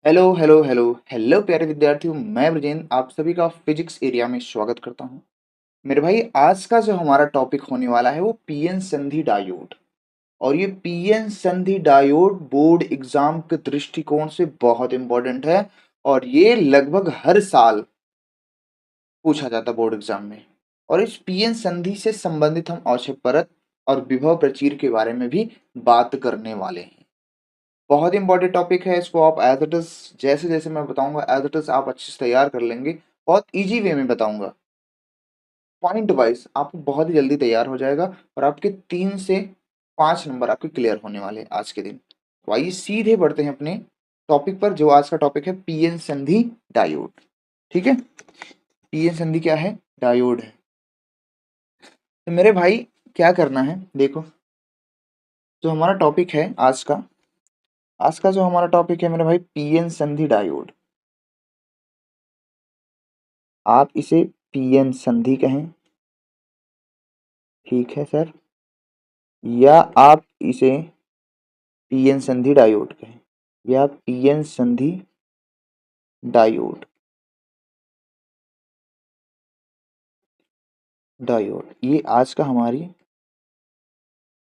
Hello hello hello hello प्यारे विद्यार्थियों, मैं ब्रजेंद्र आप सभी का फिजिक्स एरिया में स्वागत करता हूं। मेरे भाई, आज का जो हमारा टॉपिक होने वाला है वो पीएन संधि डायोड। और ये पीएन संधि डायोड बोर्ड एग्जाम के दृष्टिकोण से बहुत इंपॉर्टेंट है। और ये लगभग हर साल पूछा जाता है बोर्ड एग्जाम में। और इस पीएन संधि से संबंधित हम औष्य परत और विभव प्रचीर के बारे में भी बात करने वाले हैं। बहुत इंपॉर्टेंट टॉपिक है, इसको आप एज इट इज जैसे जैसे मैं बताऊंगा एज इट इज आप अच्छे से तैयार कर लेंगे। बहुत इजी वे में बताऊंगा, पॉइंट वाइज आपको बहुत ही जल्दी तैयार हो जाएगा। और आपके 3 से 5 नंबर आपके क्लियर होने वाले हैं आज के दिन। तो आइए सीधे बढ़ते हैं अपने टॉपिक पर, जो आज का टॉपिक है पीएन संधि डायोड। ठीक है, पीएन संधि क्या है? डायोड है। तो मेरे भाई, क्या करना है देखो, जो हमारा टॉपिक है आज का जो हमारा टॉपिक है मेरे भाई, पीएन संधि डायोड। आप इसे पीएन संधि कहें, ठीक है सर, या आप इसे पीएन संधि डायोड कहें, या पीएन संधि डायोड। डायोड ये आज का हमारी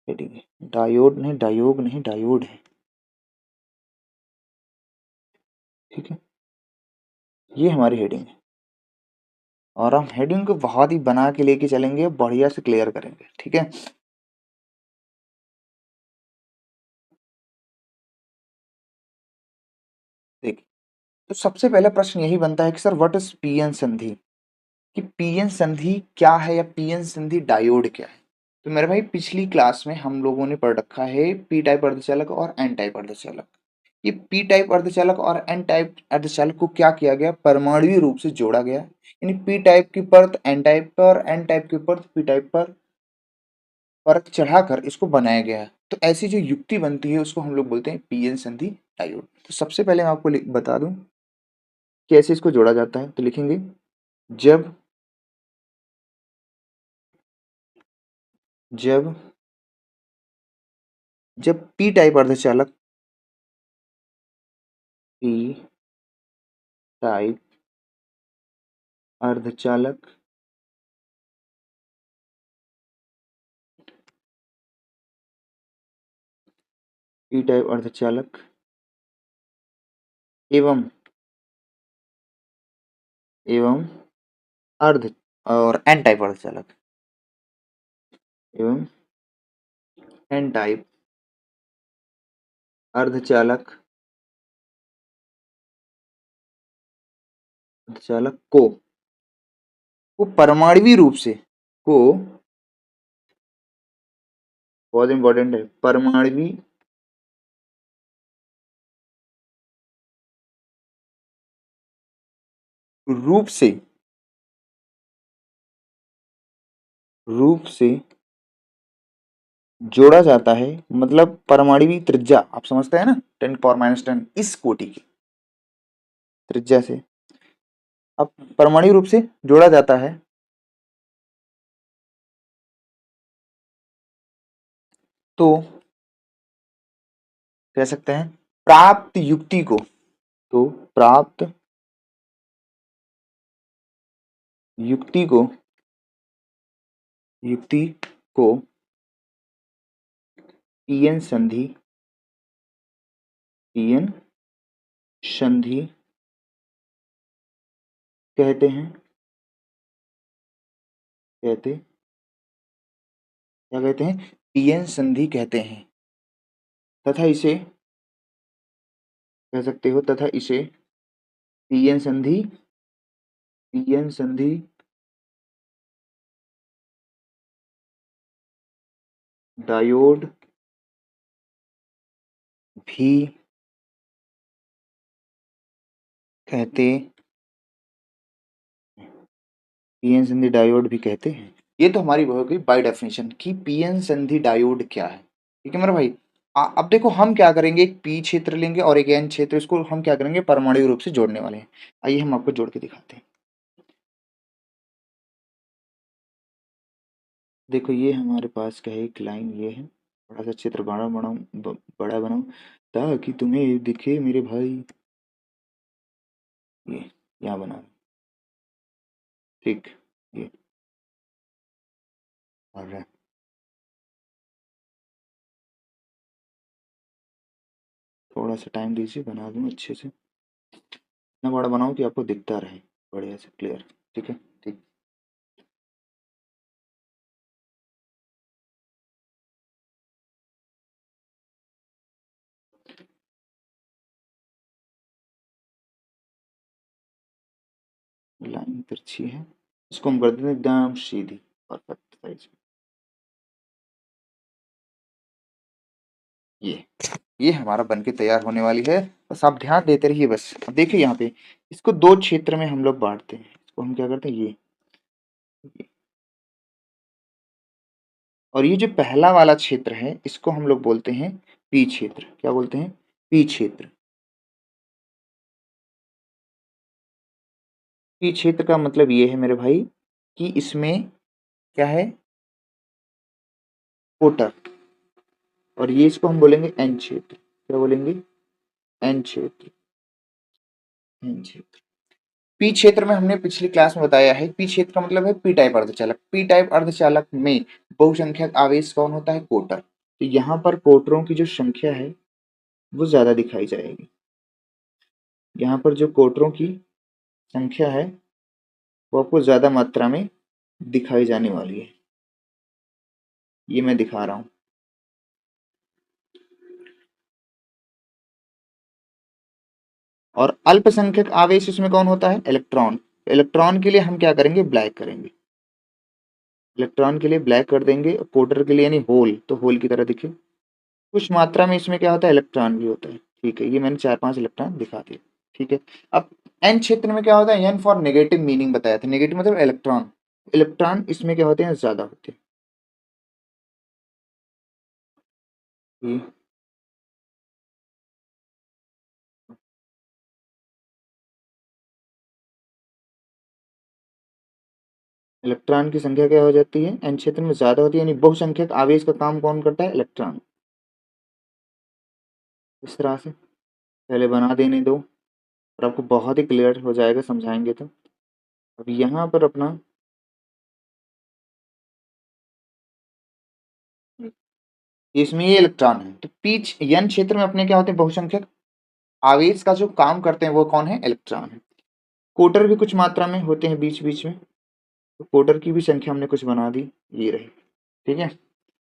हेडिंग है। डायोड नहीं, डायोग नहीं, डायोड है। ठीक है, ये हमारी हेडिंग है। और हम हेडिंग को बहुत ही बना के लेके चलेंगे, बढ़िया से क्लियर करेंगे। ठीक है, देखिए, तो सबसे पहला प्रश्न यही बनता है कि सर व्हाट इज पीएन संधि, कि पीएन संधि क्या है या पीएन संधि डायोड क्या है। तो मेरे भाई, पिछली क्लास में हम लोगों ने पढ़ रखा है पी टाइप अर्धचालक और एन टाइप अर्धचालक। ये पी टाइप अर्धचालक और एन टाइप अर्धचालक को क्या किया गया? परमाणुवीय रूप से जोड़ा गया। यानी पी टाइप की परत एन टाइप पर, एन टाइप की परत पी टाइप पर परत चढ़ाकर इसको बनाया गया है। तो ऐसी जो युक्ति बनती है उसको हम लोग बोलते हैं पीएन संधि डायोड। तो सबसे पहले मैं आपको बता दूं कैसे इसको जोड़ा जाता है। तो लिखेंगे, जब जब जब पी टाइप अर्धचालक, पी टाइप अर्धचालक पी टाइप अर्धचालक एवं एवं अर्ध और एन टाइप अर्धचालक एवं एन टाइप अर्धचालक अर्धचालक को परमाणुवीय रूप से, को बहुत इंपॉर्टेंट है, परमाणुवीय रूप से रूप से जोड़ा जाता है। मतलब परमाणुवीय त्रिज्या आप समझते हैं ना, 10⁻⁻10 इस कोटि की त्रिज्या से अब परमाणु रूप से जोड़ा जाता है। तो कह सकते हैं प्राप्त युक्ति को, तो प्राप्त युक्ति को युक्ति को पीएन संधि पीएन संधि कहते हैं। कहते क्या कहते हैं? पीएन संधि कहते हैं। तथा इसे कह सकते हो, तथा इसे पीएन संधि पीएन संधि डायोड भी कहते पीएन संधि डायोड भी कहते हैं। ये तो हमारी वो हो गई बाय डेफिनेशन कि पीएन संधि डायोड क्या है। ठीक है मेरे भाई, अब देखो हम क्या करेंगे, एक पी क्षेत्र लेंगे और एक एन क्षेत्र, इसको हम क्या करेंगे परमाणु रूप से जोड़ने वाले हैं। आइए हम आपको जोड़ के दिखाते हैं। देखो, ये हमारे पास क्या है, एक लाइन ये है। थोड़ा सा चित्र बड़ा बनाऊं, बड़ा बनाऊं ताकि तुम्हें दिखे मेरे भाई। ये यहाँ बना, ठीक, ये और थोड़ा सा टाइम दीजिए, बना दूँ अच्छे से, इतना बड़ा बनाऊँ कि आपको दिखता रहे बढ़िया से क्लियर। ठीक है, ठीक। लाइन तिरछी है, इसको हम कर देते हैं एकदम सीधी, परफेक्ट साइज। ये ये हमारा बनके तैयार होने वाली है। बस आप ध्यान देते रहिए। बस अब देखिए यहाँ पे इसको दो क्षेत्र में हम लोग बांटते हैं। इसको हम क्या करते हैं, ये और ये जो पहला वाला क्षेत्र है इसको हम लोग बोलते हैं पी क्षेत्र। क्या बोलते हैं, पी क्षेत्र। पी क्षेत्र का मतलब ये है मेरे भाई कि इसमें क्या है, कोटर। और ये इसको हम बोलेंगे एन क्षेत्र। क्या बोलेंगे, एन क्षेत्र, एन क्षेत्र। पी क्षेत्र में हमने पिछली क्लास में बताया है, पी क्षेत्र का मतलब है पी टाइप अर्धचालक। पी टाइप अर्धचालक में बहुसंख्यक आवेश कौन होता है, कोटर। तो यहाँ पर कोटरों की जो संख्या है वो ज्यादा दिखाई जाएगी। यहाँ पर जो कोटरों की संख्या है वो आपको ज्यादा मात्रा में दिखाई जाने वाली है। ये मैं दिखा रहा हूँ। और अल्पसंख्यक आवेश इसमें कौन होता है, इलेक्ट्रॉन। इलेक्ट्रॉन के लिए हम क्या करेंगे, ब्लैक करेंगे। इलेक्ट्रॉन के लिए ब्लैक कर देंगे। कोटर के लिए यानी होल, तो होल की तरह दिखे। कुछ मात्रा में इसमें क्या होता है, इलेक्ट्रॉन भी होता है। ठीक है, ये मैंने 4-5 इलेक्ट्रॉन दिखा दिए। ठीक है, अब एन क्षेत्र में क्या होता है, एन फॉर नेगेटिव मीनिंग बताया था। नेगेटिव मतलब इलेक्ट्रॉन। इलेक्ट्रॉन इसमें क्या होते हैं, ज्यादा होते हैं। इलेक्ट्रॉन की संख्या क्या हो जाती है, एन क्षेत्र में ज्यादा होती है। यानी बहुसंख्यक आवेश का काम कौन करता है, इलेक्ट्रॉन। इस तरह से पहले बना देने दो और आपको बहुत ही क्लियर हो जाएगा समझाएंगे तो। अब यहाँ पर अपना इसमें ये इलेक्ट्रॉन है, तो पीच एन क्षेत्र में अपने क्या होते हैं, बहुसंख्यक आवेश का जो काम करते हैं वो कौन है, इलेक्ट्रॉन है। कोटर भी कुछ मात्रा में होते हैं बीच बीच में, तो कोटर की भी संख्या हमने कुछ बना दी, ये रही। ठीक है,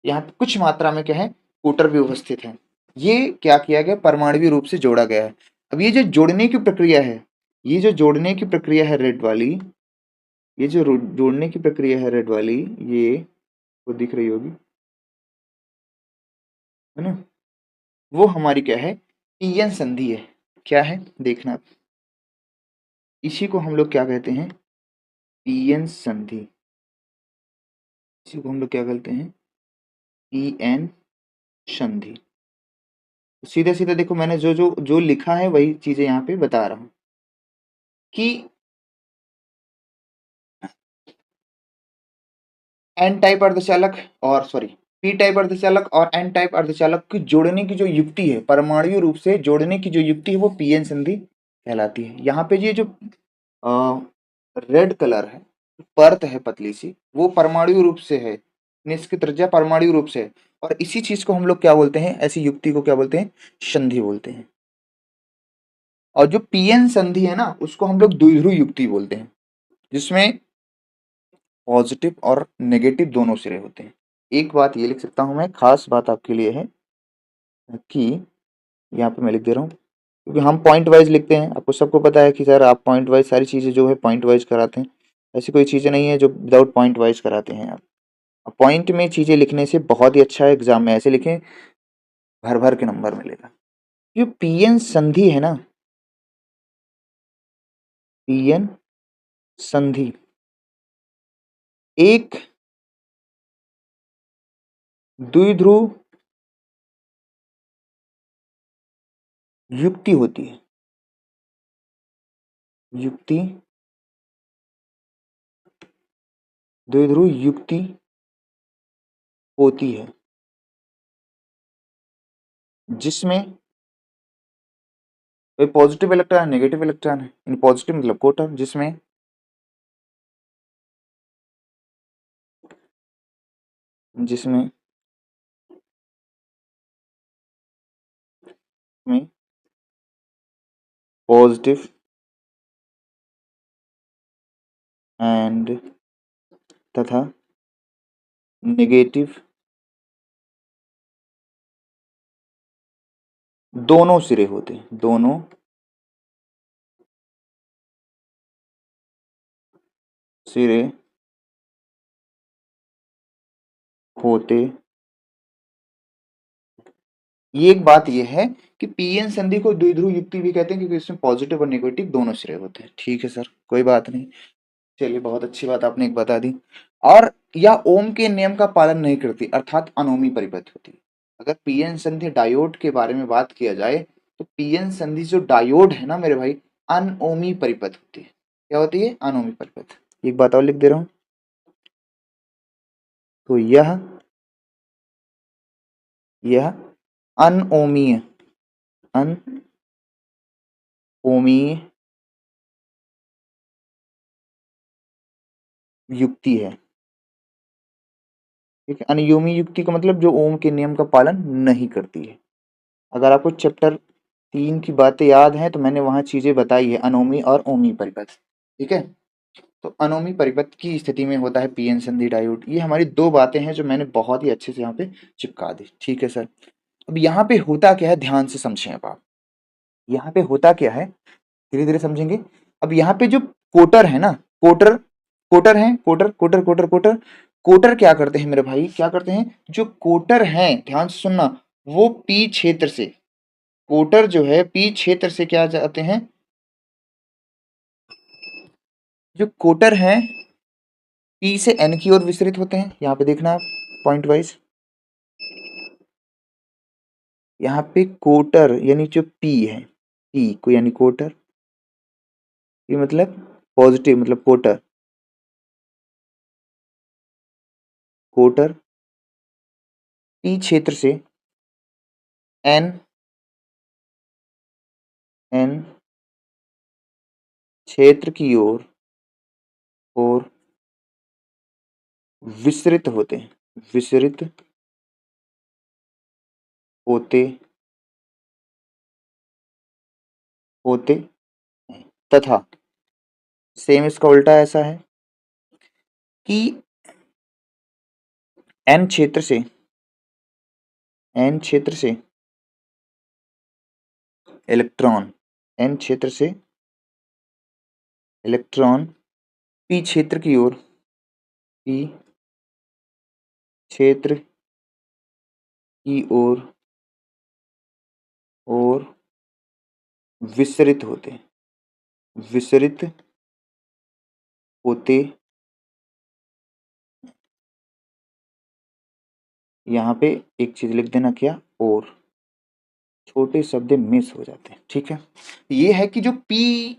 यहाँ पे कुछ मात्रा में क्या है, कोटर भी उपस्थित है। ये क्या किया गया, परमाणुवीय रूप से जोड़ा गया है। अब ये जो जोड़ने की प्रक्रिया है, ये जो जोड़ने की प्रक्रिया है रेड वाली, ये जो जोड़ने की प्रक्रिया है रेड वाली, ये वो दिख रही होगी, है ना। वो हमारी क्या है, पीएन संधि है। क्या है, देखना। इसी को हम लोग क्या कहते हैं, पीएन संधि। इसी को हम लोग क्या कहते हैं, पीएन संधि। सीधे सीधे देखो, मैंने जो जो जो लिखा है वही चीजें यहाँ पे बता रहा हूँ कि एन टाइप अर्धचालक और सॉरी पी टाइप अर्धचालक और एन टाइप अर्धचालक की जोड़ने की जो युक्ति है, परमाणुवीय रूप से जोड़ने की जो युक्ति है वो पीएन संधि कहलाती है। यहाँ पे ये जो रेड कलर है, परत है पतली सी, वो परमाणुवीय रूप से है, निष्क्रिय त्रिज्या परमाणुवीय रूप से है। और इसी चीज को हम लोग क्या बोलते हैं, ऐसी युक्ति को क्या बोलते हैं, संधि बोलते हैं। और जो पीएन संधि है ना, उसको हम लोग द्विध्रुव युक्ति बोलते हैं, जिसमें पॉजिटिव और नेगेटिव दोनों सिरे होते हैं। एक बात ये लिख सकता हूं मैं, खास बात आपके लिए है कि यहाँ पे मैं लिख दे रहा हूँ, क्योंकि हम पॉइंट वाइज लिखते हैं। आपको सबको पता है कि सर आप पॉइंट वाइज सारी चीज़ें जो है पॉइंट वाइज कराते हैं। ऐसी कोई चीज़ें नहीं है जो विदाउट पॉइंट वाइज कराते हैं आप। पॉइंट में चीज़ें लिखने से बहुत ही अच्छा है, एग्जाम में ऐसे लिखें भर भर के नंबर मिलेगा। जो पीएन संधि है ना, पीएन संधि एक द्विध्रुव युक्ति होती है। युक्ति, द्विध्रुव युक्ति होती है, जिसमें तो पॉजिटिव इलेक्ट्रॉन नेगेटिव इलेक्ट्रॉन है, इन पॉजिटिव मतलब कोटर, जिसमें जिसमें में पॉजिटिव एंड तथा नेगेटिव दोनों सिरे होते हैं, दोनों सिरे होते। ये एक बात ये है कि पीएन संधि को द्विध्रुव युक्ति भी कहते हैं, क्योंकि इसमें पॉजिटिव और नेगेटिव दोनों सिरे होते हैं। ठीक है सर, कोई बात नहीं। चलिए, बहुत अच्छी बात आपने एक बता दी। और यह ओम के नियम का पालन नहीं करती, अर्थात अनोमी परिपथ होती है। अगर पीएन संधि डायोड के बारे में बात किया जाए तो पीएन संधि जो डायोड है ना मेरे भाई, अनओमी परिपथ होती है। क्या होती है? अनोमी परिपथ। एक बात और लिख दे रहा हूं, तो यह अनओमीय अनओमीय युक्ति है। ठीक है, अनियोमी युक्ति का मतलब जो ओम के नियम का पालन नहीं करती है। अगर आपको चैप्टर 3 की बातें याद हैं तो मैंने वहां चीजें बताई है, अनोमी और ओमी परिपथ। ठीक है, तो अनोमी परिपथ की स्थिति में होता है पीएन संधि डायोड। ये हमारी दो बातें हैं जो मैंने बहुत ही अच्छे से यहाँ पे चिपका दी। ठीक है सर, अब यहाँ पे होता क्या है, ध्यान से समझें। अब आप यहाँ पे होता क्या है, धीरे धीरे समझेंगे। अब यहाँ पे जो कोटर है ना, कोटर कोटर है, कोटर कोटर कोटर कोटर कोटर क्या करते हैं मेरे भाई, क्या करते हैं? जो कोटर हैं, ध्यान से सुनना, वो पी क्षेत्र से, कोटर जो है पी क्षेत्र से क्या जाते हैं, जो कोटर हैं पी से एन की ओर विस्तृत होते हैं। यहाँ पे देखना आप पॉइंट वाइज, यहाँ पे कोटर यानी जो पी है, पी को यानी कोटर, ये मतलब पॉजिटिव मतलब कोटर, कोटर पी क्षेत्र से एन एन क्षेत्र की ओर विस्तृत होते हैं, विस्तृत होते होते हैं। तथा सेम इसका उल्टा ऐसा है कि एन क्षेत्र से एन क्षेत्र से इलेक्ट्रॉन एन क्षेत्र से इलेक्ट्रॉन पी क्षेत्र की ओर, पी क्षेत्र की ओर विस्तृत होते विस्तृत होते। यहाँ पे एक चीज लिख देना, क्या? और छोटे शब्द मिस हो जाते हैं। ठीक है, ये है कि जो पी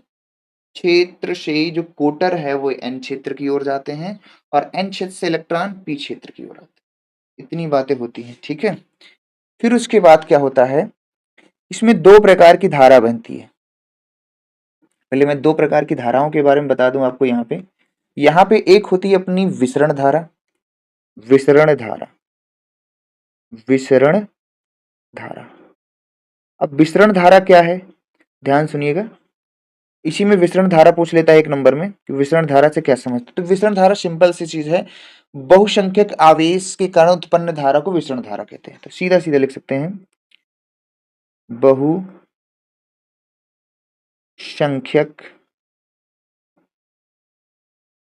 क्षेत्र से जो कोटर है वो एन क्षेत्र की ओर जाते हैं, और एन क्षेत्र से इलेक्ट्रॉन पी क्षेत्र की ओर आते हैं। इतनी बातें होती हैं। ठीक है, फिर उसके बाद क्या होता है, इसमें दो प्रकार की धारा बनती है। पहले मैं दो प्रकार की धाराओं के बारे में बता दूं आपको। यहाँ पे एक होती है अपनी विसरण धारा, विसरण धारा, विसरण धारा। अब विसरण धारा क्या है, ध्यान सुनिएगा। इसी में विसरण धारा पूछ लेता है एक नंबर में कि विसरण धारा से क्या समझते, तो विसरण धारा सिंपल सी चीज है, बहुसंख्यक आवेश के कारण उत्पन्न धारा को विसरण धारा कहते हैं। तो सीधा सीधा लिख सकते हैं, बहुसंख्यक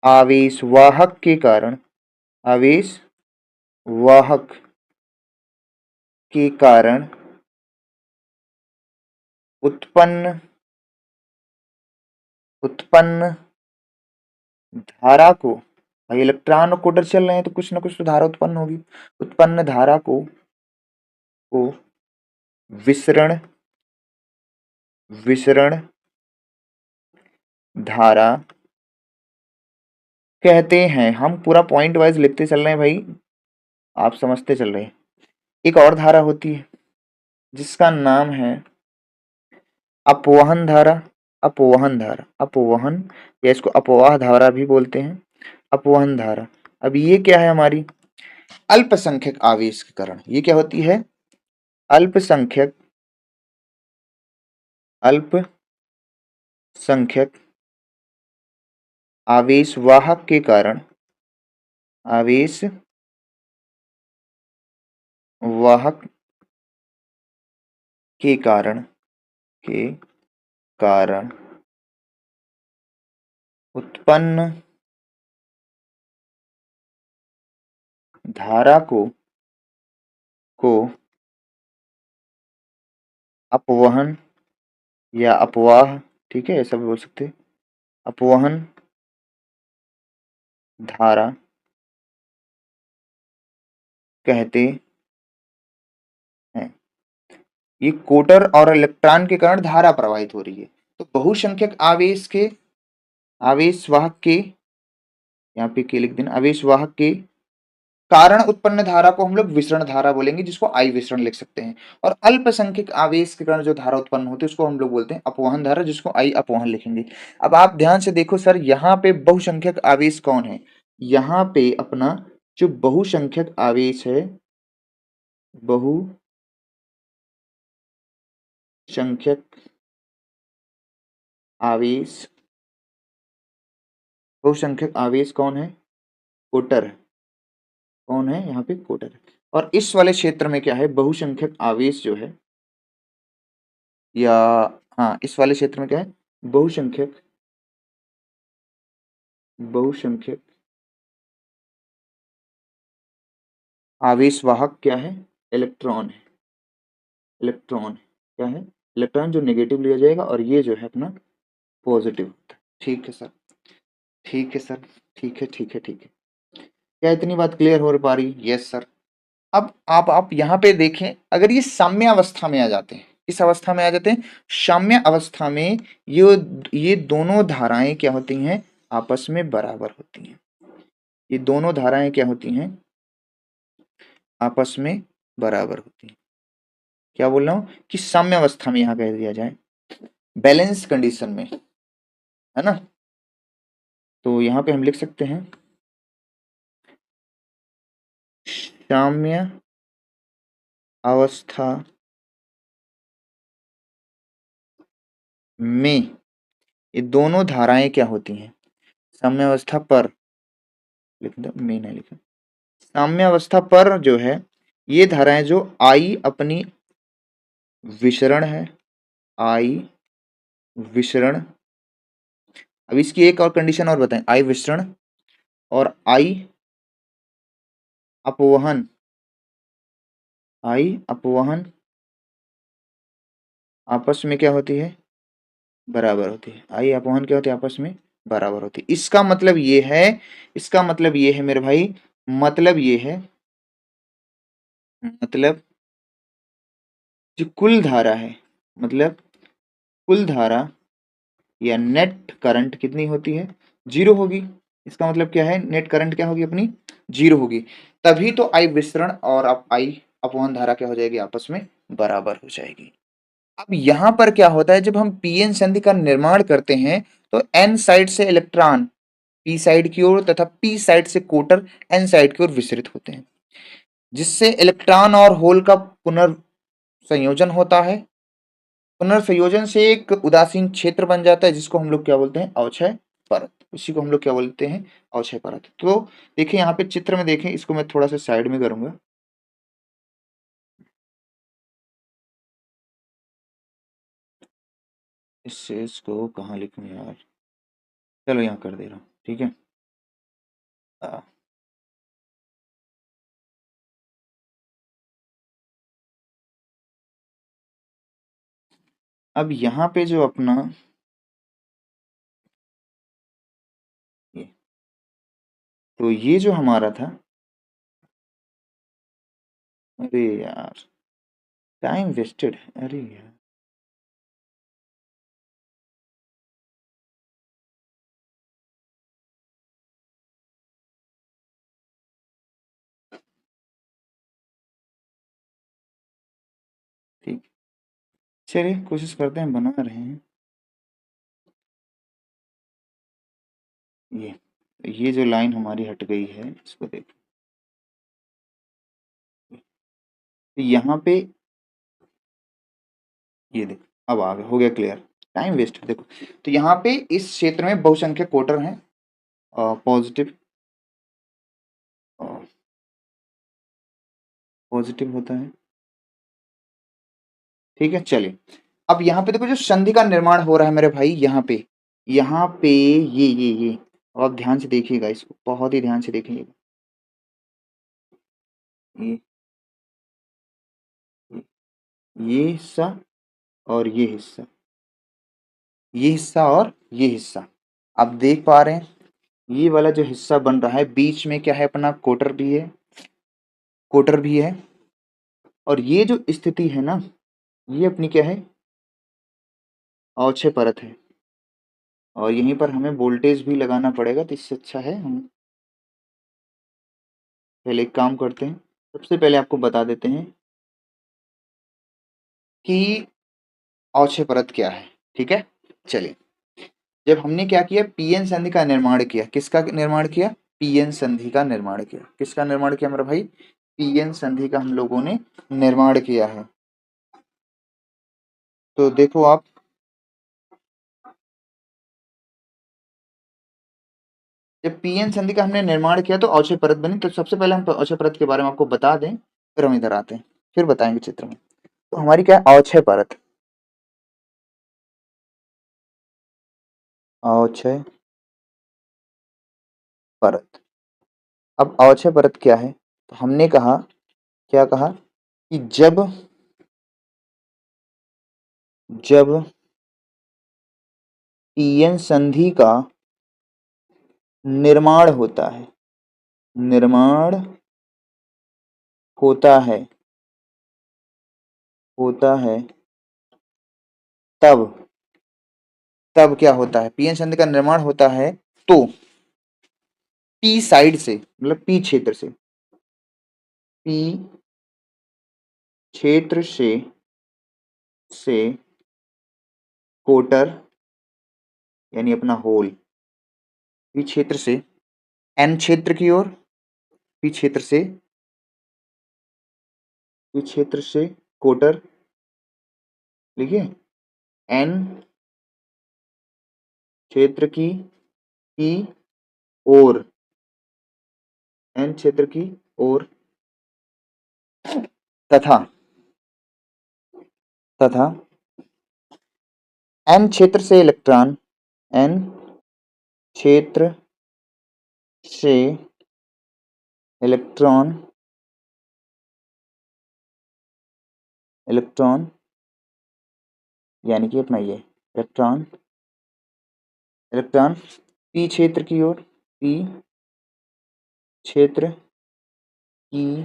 आवेश वाहक के कारण, आवेश वाहक के कारण उत्पन्न उत्पन्न धारा को, भाई इलेक्ट्रॉन और कोटर चल रहे हैं तो कुछ ना कुछ तो धारा उत्पन्न होगी, उत्पन्न धारा को विसरण विसरण धारा कहते हैं। हम पूरा पॉइंट वाइज लिखते चल रहे हैं भाई, आप समझते चल रहे हैं। एक और धारा होती है जिसका नाम है अपवहन धारा, अपवहन धारा, अपवहन, या इसको अपवाह धारा भी बोलते हैं, अपवहन धारा। अब ये क्या है हमारी, अल्पसंख्यक आवेश के कारण, ये क्या होती है, अल्पसंख्यक, अल्पसंख्यक आवेश वाहक के कारण, आवेश वाहक के कारण, के कारण उत्पन्न धारा को अपवहन या अपवाह, ठीक है, ऐसा भी बोल सकते हैं, अपवहन धारा कहते हैं। ये कोटर और इलेक्ट्रॉन के कारण धारा प्रवाहित हो रही है। तो बहुसंख्यक आवेश के, आवेश वाहक के, यहाँ पे के लिख देना, आवेश वाहक के कारण उत्पन्न धारा को हम लोग विसरण धारा बोलेंगे, जिसको आई विसरण लिख सकते हैं। और अल्पसंख्यक आवेश के कारण जो धारा उत्पन्न होती है उसको हम लोग बोलते हैं अपवहन धारा, जिसको आई अपवहन लिखेंगे। अब आप ध्यान से देखो सर, यहाँ पे बहुसंख्यक आवेश कौन है, यहाँ पे अपना जो बहुसंख्यक आवेश है, बहुसंख्यक आवेश, बहुसंख्यक आवेश कौन है, कोटर, कौन है यहाँ पे, कोटर। और इस वाले क्षेत्र में क्या है, बहुसंख्यक आवेश जो है, या हाँ, इस वाले क्षेत्र में क्या है, बहुसंख्यक, बहुसंख्यक आवेश वाहक क्या है, इलेक्ट्रॉन है, इलेक्ट्रॉन क्या है, इलेक्ट्रॉन जो नेगेटिव लिया जाएगा, और ये जो है अपना पॉजिटिव होता है। ठीक है सर, ठीक है सर, ठीक है, ठीक है, ठीक है। क्या इतनी बात क्लियर हो पा रही, यस सर। अब आप यहाँ पे देखें, अगर ये साम्य अवस्था में आ जाते हैं, इस अवस्था में आ जाते हैं, साम्य अवस्था में ये दोनों धाराएं क्या होती हैं, आपस में बराबर होती हैं। ये दोनों धाराएं क्या होती हैं, आपस में बराबर होती हैं। क्या बोल रहा हूं कि साम्य अवस्था में यहां कह दिया जाए, बैलेंस कंडीशन में, है ना। तो यहां पे हम लिख सकते हैं साम्य अवस्था में ये दोनों धाराएं क्या होती हैं, साम्य अवस्था पर, लिख दो, में नहीं लिखा, साम्य अवस्था पर जो है, ये धाराएं जो आई अपनी विसरण है, आई विसरण। अब इसकी एक और कंडीशन और बताएं, आई विसरण और आई अपवहन, आई अपवहन आपस में क्या होती है, बराबर होती है। आई अपवहन क्या होती है, आपस में बराबर होती है। इसका मतलब ये है, इसका मतलब ये है मेरे भाई, मतलब ये है, मतलब जो कुल धारा है, मतलब कुल धारा या नेट करंट कितनी होती है, जीरो होगी। इसका मतलब क्या है, नेट करंट क्या होगी अपनी, जीरो होगी। तभी तो आई विसरण और अब आई अपवहन धारा क्या हो जाएगी, आपस में बराबर हो जाएगी। अब यहां पर क्या होता है, जब हम पीएन संधि का निर्माण करते हैं, तो एन साइड से इलेक्ट्रॉन पी साइड की ओर तथा पी साइड से कोटर एन साइड की ओर विसरित होते हैं, जिससे इलेक्ट्रॉन और होल का पुनर्संयोजन होता है। पुनर्संयोजन से एक उदासीन क्षेत्र बन जाता है, जिसको हम लोग क्या बोलते हैं, अवक्षय परत। इसी को हम लोग क्या बोलते हैं, अवक्षय परत। तो देखिए यहाँ पे चित्र में देखें, इसको मैं थोड़ा सा साइड में करूंगा, इससे इसको कहाँ लिखूं यार, चलो यहाँ कर दे रहा हूँ, ठीक है। आ, अब यहाँ पे जो अपना ये, तो ये जो हमारा था, अरे यार टाइम वेस्टेड, अरे यार, ठीक, चलिए कोशिश करते हैं, बना रहे हैं। ये जो लाइन हमारी हट गई है इसको देखो, तो यहाँ पे ये देखो अब आ गया, हो गया क्लियर। टाइम वेस्ट देखो। तो यहाँ पे इस क्षेत्र में बहुसंख्यक क्वार्टर हैं, पॉजिटिव पॉजिटिव होता है। ठीक है, चलिए अब यहाँ पे देखो जो संधि का निर्माण हो रहा है मेरे भाई, यहाँ पे ये अब आप ध्यान से देखिएगा, इसको बहुत ही ध्यान से देखिएगा। ये ये हिस्सा और ये हिस्सा और ये हिस्सा, आप देख पा रहे हैं। ये वाला जो हिस्सा बन रहा है बीच में क्या है, अपना कोटर भी है। और ये जो स्थिति है ना, ये अपनी क्या है, अवक्षय परत है। और यहीं पर हमें वोल्टेज भी लगाना पड़ेगा, तो इससे अच्छा है हम पहले एक काम करते हैं। सबसे पहले आपको बता देते हैं कि अवक्षय परत क्या है। ठीक है, चलिए। जब हमने क्या किया, पीएन संधि का निर्माण किया, किसका निर्माण किया, पीएन संधि का निर्माण किया। किसका निर्माण किया मेरा भाई, पीएन संधि का हम लोगों ने निर्माण किया है। तो देखो आप, जब पीएन संधि का हमने निर्माण किया तो अवक्षय परत बनी। तो सबसे पहले हम अवक्षय परत के बारे में आपको बता दें, फिर हम इधर आते हैं, फिर बताएंगे चित्र में। तो हमारी क्या है, अवक्षय परत। अवक्षय परत। अब अवक्षय परत क्या है, तो हमने कहा, क्या कहा कि जब पीएन संधि का निर्माण होता है, निर्माण होता है होता है तब तब क्या होता है, पीएन संधि का निर्माण होता है तो पी साइड से, मतलब पी क्षेत्र से, पी क्षेत्र से कोटर यानी अपना होल, पी क्षेत्र से एन क्षेत्र की ओर, पी क्षेत्र से कोटर, लिखिए, एन क्षेत्र की ओर, एन क्षेत्र की ओर, तथा तथा एन क्षेत्र से इलेक्ट्रॉन, एन क्षेत्र से इलेक्ट्रॉन इलेक्ट्रॉन यानी कि अपना ये इलेक्ट्रॉन इलेक्ट्रॉन पी क्षेत्र की ओर, पी क्षेत्र की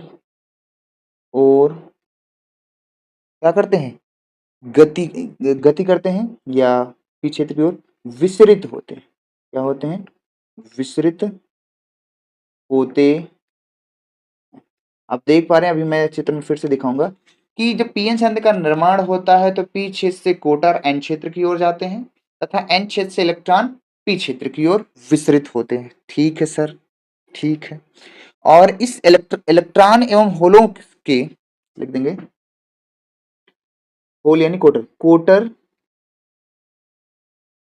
ओर क्या करते हैं, गति गति करते हैं, या पी क्षेत्र की ओर विसरित होते हैं। क्या होते हैं, विसरित होते। आप देख पा रहे हैं, अभी मैं चित्र में फिर से दिखाऊंगा कि जब पीएन संधि का निर्माण होता है तो पी क्षेत्र से कोटर एन क्षेत्र की ओर जाते हैं, तथा एन क्षेत्र से इलेक्ट्रॉन पी क्षेत्र की ओर विसरित होते हैं। ठीक है सर, ठीक है। और इस इलेक्ट्रॉन एवं होलों के, लिख देंगे होल यानी कोटर,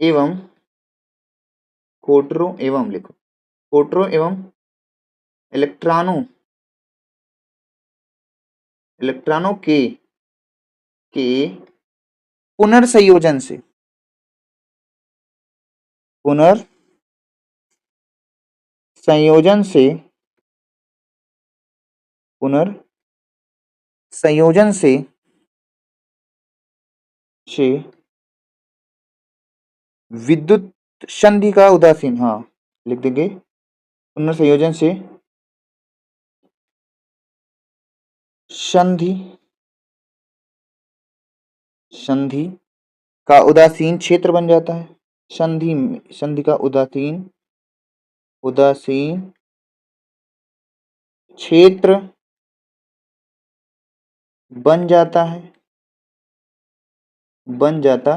एवं कोटरों एवं, लिखो, कोटरों एवं इलेक्ट्रॉनों इलेक्ट्रॉनों के पुनर्संयोजन से, पुनर्संयोजन से पुनर्संयोजन से विद्युत संधि का उदासीन, हाँ लिख देंगे, पुनर्संयोजन से संधि संधि का उदासीन क्षेत्र बन जाता है। संधि का उदासीन क्षेत्र बन जाता है। बन जाता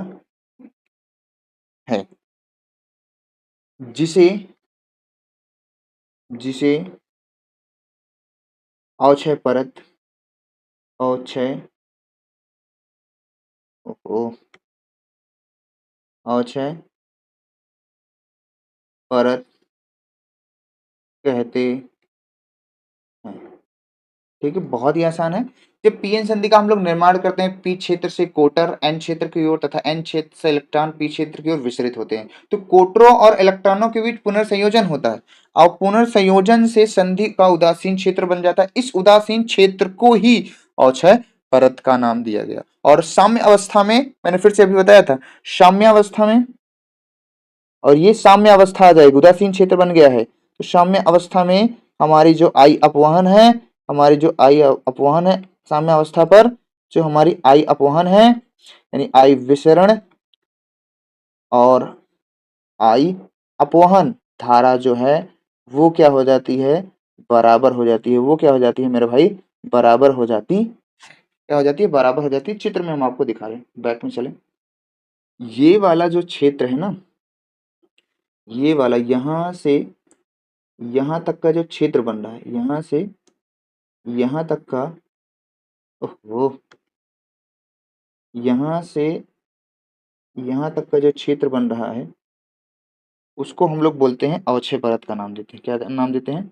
है, जिसे जिसे अवक्षय परत, अवक्षय ओ अवक्षय परत कहते हैं। ठीक है, बहुत ही आसान है। जब पीएन संधि का हम लोग निर्माण करते हैं, पी क्षेत्र से कोटर एन क्षेत्र की ओर तथा एन क्षेत्र से इलेक्ट्रॉन पी क्षेत्र की ओर विसरित होते हैं, तो कोटरों और इलेक्ट्रॉनों के बीच पुनर्संयोजन होता है और पुनर्संयोजन से संधि का उदासीन क्षेत्र बन जाता है। इस उदासीन क्षेत्र को ही अवक्षय परत का नाम दिया गया। और साम्य अवस्था में, मैंने फिर से अभी बताया था, साम्य अवस्था में, और ये साम्य अवस्था आ जाएगी, उदासीन क्षेत्र बन गया है, तो साम्य अवस्था में हमारी जो आई अपवहन है, हमारी जो आई अपवहन है साम्य अवस्था पर, जो हमारी आई अपवहन है यानी आई विसरण और आई अपवहन धारा जो है वो क्या हो जाती है, बराबर हो जाती है। वो क्या हो जाती है मेरे भाई, बराबर हो जाती, क्या हो जाती है, बराबर हो जाती है। चित्र में हम आपको दिखा रहे हैं, बैक में चले। ये वाला जो क्षेत्र है ना, ये वाला यहां से यहां तक का जो क्षेत्र बन रहा है, यहां से यहां तक का, ओहो, यहां से यहां तक का जो क्षेत्र बन रहा है उसको हम लोग बोलते हैं अवक्षय परत का नाम देते हैं। क्या नाम देते हैं,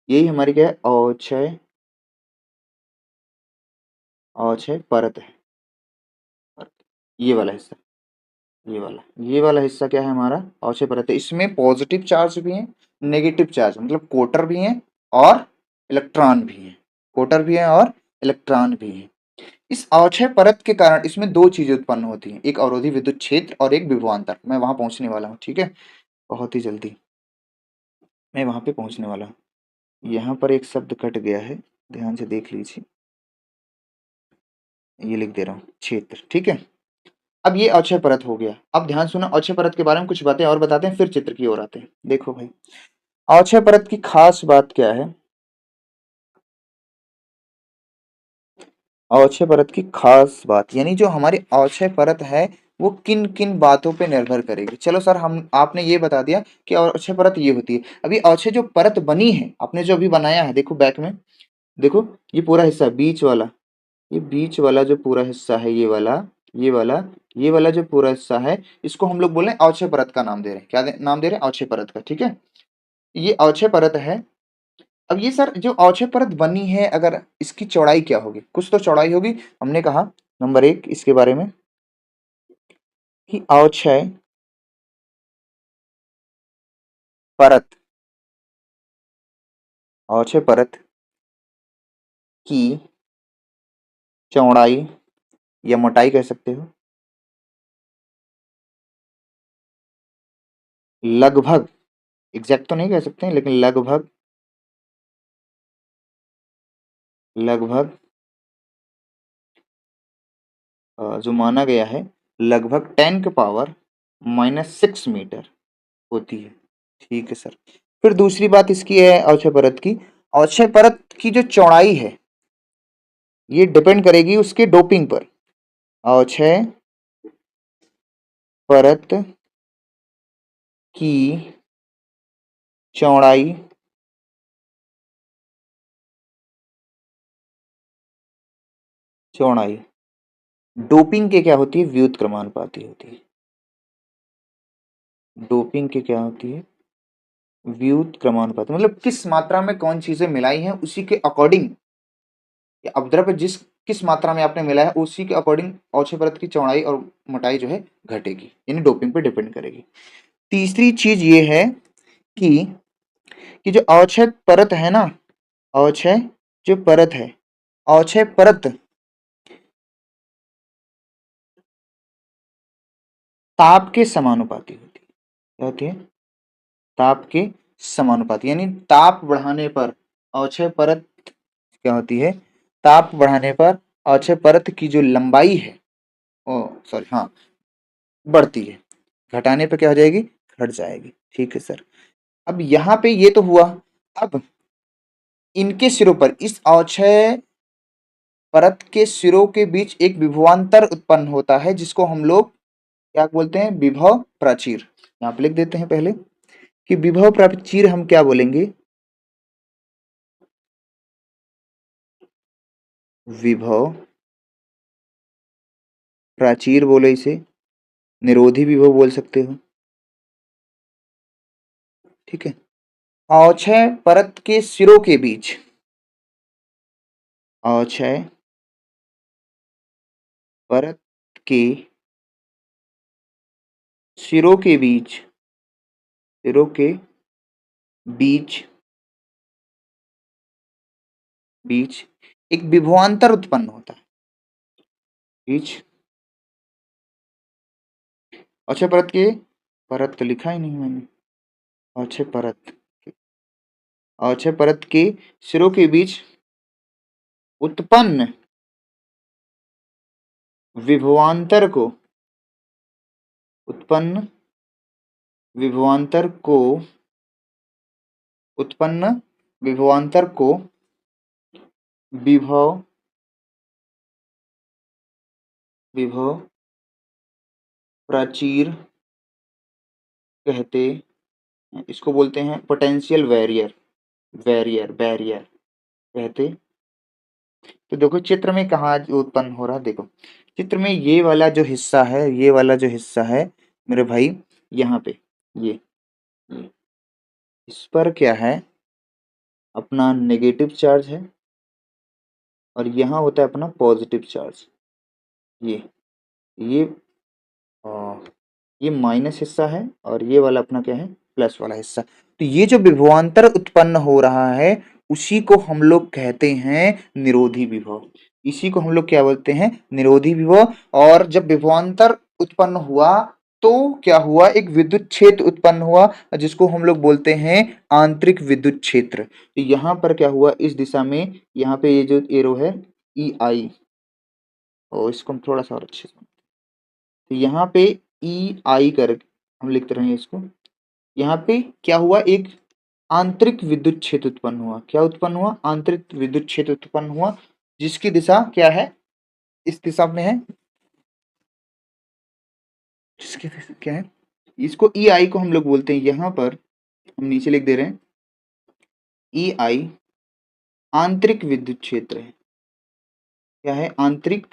यही हमारी क्या है, अवक्षय, अवक्षय परत है। ये वाला हिस्सा, ये वाला हिस्सा क्या है हमारा, अवक्षय परत है। इसमें पॉजिटिव चार्ज भी है, नेगेटिव चार्ज, मतलब कोटर भी है और इलेक्ट्रॉन भी है, कोटर भी है और इलेक्ट्रॉन भी है। इस अवक्षय परत के कारण इसमें दो चीजें उत्पन्न होती हैं, एक अवरोधी विद्युत क्षेत्र और एक विभवांतर। मैं वहां पहुंचने वाला हूँ, ठीक है, बहुत ही जल्दी मैं वहां पे पहुंचने वाला हूँ। यहाँ पर एक शब्द कट गया है, ध्यान से देख लीजिए, ये लिख दे रहा हूँ क्षेत्र, ठीक है। अब ये अक्षय परत हो गया। अब ध्यान सुनो, अक्षय परत के बारे में कुछ बातें और बताते हैं, फिर चित्र की ओर आते हैं। देखो भाई, अक्षय परत की खास बात क्या है, अक्षय परत की खास बात यानी जो हमारी अक्षय परत है वो किन किन बातों पे निर्भर करेगी। चलो सर, हम आपने ये बता दिया कि अक्षय परत ये होती है। अभी अक्षय जो परत बनी है, आपने जो अभी बनाया है, देखो बैक में, देखो ये पूरा हिस्सा बीच वाला, ये बीच वाला जो पूरा हिस्सा है, ये वाला जो पूरा हिस्सा है, इसको हम लोग बोल रहे हैं अक्षय परत का नाम दे रहे हैं। क्या नाम दे रहे हैं, अक्षय परत का, ठीक है। ये अक्षय परत है। अब ये सर जो अक्षय परत बनी है, अगर इसकी चौड़ाई क्या होगी, कुछ तो चौड़ाई होगी। हमने कहा नंबर एक इसके बारे में कि परत अक्षय परत की चौड़ाई या मोटाई कह सकते हो, लगभग, एग्जैक्ट तो नहीं कह सकते हैं, लेकिन लगभग लगभग जो माना गया है, लगभग 10⁻⁻⁶ मीटर होती है। ठीक है सर। फिर दूसरी बात इसकी है अक्षय परत की, अक्षय परत की जो चौड़ाई है ये डिपेंड करेगी उसके डोपिंग पर। अक्षय परत की चौड़ाई चौड़ाई डोपिंग के क्या होती है, व्युत्क्रमानुपाती होती है। डोपिंग के क्या होती है, व्युत्क्रमानुपाती, मतलब किस मात्रा में कौन चीजें मिलाई हैं उसी के अकॉर्डिंग, या अपद्रव्य जिस किस मात्रा में आपने मिलाया है उसी के अकॉर्डिंग अक्षय परत की चौड़ाई और मोटाई जो है घटेगी, यानी डोपिंग पे डिपेंड करेगी। तीसरी चीज ये है कि जो अक्षय परत है ना, अक्षय जो परत है, अक्षय परत ताप के समानुपाती होती है। क्या होती है, ताप के समानुपाती, यानी ताप बढ़ाने पर अक्षय परत क्या होती है, ताप बढ़ाने पर अक्षय परत की जो लंबाई है, ओ सॉरी, हाँ, बढ़ती है, घटाने पे क्या हो जाएगी, घट जाएगी। ठीक है सर। अब यहाँ पे ये तो हुआ। अब इनके सिरों पर इस अक्षय परत के सिरों के बीच एक विभवांतर उत्पन्न होता है जिसको हम लोग क्या बोलते हैं, विभव प्राचीर। यहाँ पे लिख देते हैं पहले कि विभव प्राचीर हम क्या बोलेंगे, विभव प्राचीर बोले इसे, निरोधी विभव बोल सकते हो, ठीक है। अवक्षय परत के सिरों के बीच, अवक्षय परत के सिरों के बीच, सिरों के बीच बीच एक विभवांतर उत्पन्न होता है, बीच अक्षय परत के, परत तो लिखा ही नहीं मैंने, अक्षय परत, अक्षय परत के सिरों के बीच उत्पन्न विभवांतर को, उत्पन्न विभवांतर को, उत्पन्न विभवांतर को विभव, विभव प्राचीर कहते हैं। इसको बोलते हैं पोटेंशियल बैरियर, बैरियर कहते। तो देखो चित्र में कहाँ उत्पन्न हो रहा है, देखो चित्र में ये वाला जो हिस्सा है, ये वाला जो हिस्सा है मेरे भाई, यहाँ पे ये इस पर क्या है, अपना नेगेटिव चार्ज है और यहाँ होता है अपना पॉजिटिव चार्ज। ये ये आ, ये माइनस हिस्सा है और ये वाला अपना क्या है, प्लस वाला हिस्सा। तो ये जो विभवांतर उत्पन्न हो रहा है उसी को हम लोग कहते हैं निरोधी विभव, इसी को हम लोग क्या बोलते हैं, निरोधी विभव। और जब विभवांतर उत्पन्न हुआ तो क्या हुआ, एक विद्युत क्षेत्र उत्पन्न हुआ जिसको हम लोग बोलते हैं आंतरिक विद्युत क्षेत्र। तो यहाँ पर क्या हुआ, इस दिशा में यहाँ पे ये जो एरो है ई आई, और इसको हम थोड़ा सा और अच्छे से, तो यहाँ पे ई आई कर हम लिखते रहेंगे इसको। यहाँ पे क्या हुआ, एक आंतरिक विद्युत क्षेत्र उत्पन्न हुआ, क्या उत्पन्न हुआ, आंतरिक विद्युत क्षेत्र उत्पन्न हुआ जिसकी दिशा क्या है, इस दिशा में है, जिसकी दिशा क्या है, इसको ई आई को हम लोग बोलते हैं, यहाँ पर हम नीचे लिख दे रहे हैं ई आई आंतरिक विद्युत क्षेत्र है, क्या है, आंतरिक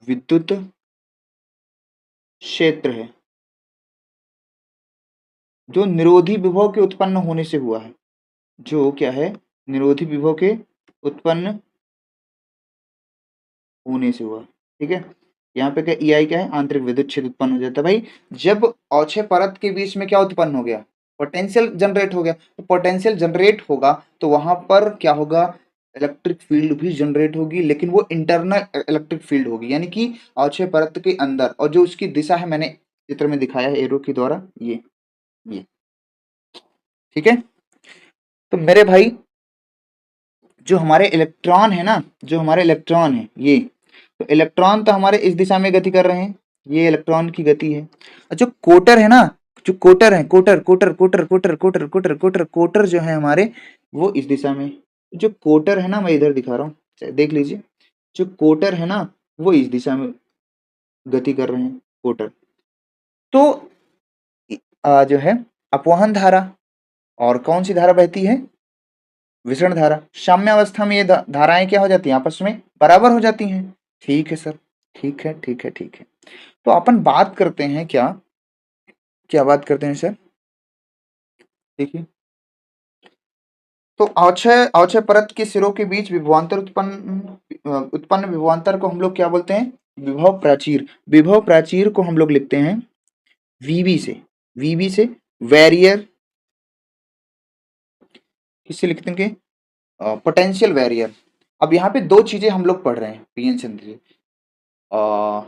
विद्युत क्षेत्र है जो निरोधी विभव के उत्पन्न होने से हुआ है, जो क्या है, निरोधी विभव के उत्पन्न होने से हुआ, ठीक है। यहाँ पे क्या ई आई क्या है, आंतरिक विद्युत क्षेत्र उत्पन्न हो जाता है भाई जब अक्षय परत के बीच में क्या उत्पन्न हो गया, पोटेंशियल जनरेट हो गया। तो पोटेंशियल जनरेट होगा तो वहां पर क्या होगा, इलेक्ट्रिक फील्ड भी जनरेट होगी, लेकिन वो इंटरनल इलेक्ट्रिक फील्ड होगी, यानी कि अक्षय परत के अंदर, और जो उसकी दिशा है मैंने चित्र में दिखाया है एरो के द्वारा, ये ठीक है। तो मेरे भाई जो हमारे इलेक्ट्रॉन है ना, जो हमारे इलेक्ट्रॉन है ये, तो इलेक्ट्रॉन तो हमारे इस दिशा में गति कर रहे हैं, ये इलेक्ट्रॉन की गति है। और जो कोटर है ना, जो कोटर है, कोटर कोटर कोटर कोटर कोटर कोटर कोटर कोटर जो है हमारे, वो इस दिशा में। जो कोटर है ना, मैं इधर दिखा रहा हूँ, देख लीजिए, जो कोटर है ना वो इस दिशा में गति कर रहे हैं, कोटर। तो जो है अपवहन धारा, और कौन सी धारा बहती है, विसरण धारा। साम्यावस्था में ये धाराएं क्या हो जाती हैं, आपस में बराबर हो जाती हैं। ठीक है सर, ठीक है ठीक है ठीक है। तो अपन बात करते हैं क्या, क्या बात करते हैं सर, देखिए। तो अक्षय अक्षय परत के सिरों के बीच विभवांतर उत्पन्न विभवांतर को हम लोग क्या बोलते हैं, विभव प्राचीर। विभव प्राचीर को हम लोग लिखते हैं वीबी से, वीबी से वैरियर, किससे लिखते हैं, पोटेंशियल वैरियर। अब यहाँ पे दो चीजें हम लोग पढ़ रहे हैं पीएन चंद्र,